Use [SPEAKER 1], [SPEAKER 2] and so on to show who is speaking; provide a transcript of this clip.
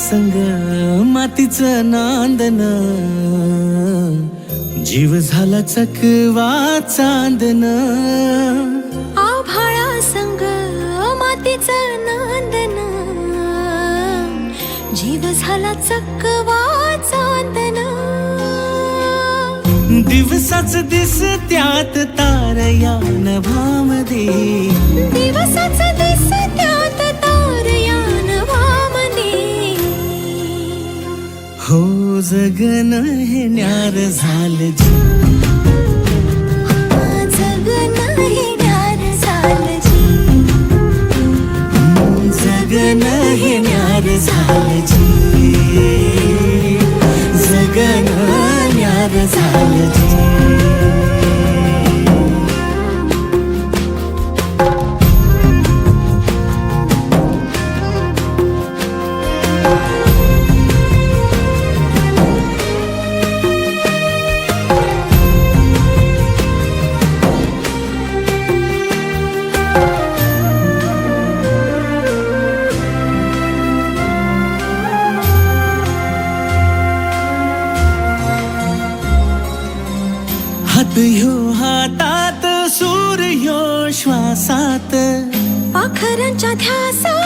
[SPEAKER 1] संग मातीचं नांदन, जीव झाला चकवा चांदन.
[SPEAKER 2] आभाळा संग मातीचं नांदन, जीव झाला चकवा चांदन.
[SPEAKER 1] दिवसाच दिसत्यात तारया नभामध्ये,
[SPEAKER 2] दिवसाच दिसत्यात तारया नभामध्ये.
[SPEAKER 1] हो जगन हे न्यार झालं जी,
[SPEAKER 2] जगन हे न्यार झालं जी.
[SPEAKER 1] जगन हे न्यार झालं जी, जगन न्यार झालं जी. हात ह्यो हातात, सूर ह्यो श्वासात,
[SPEAKER 2] पाखरांच्या ध्यासात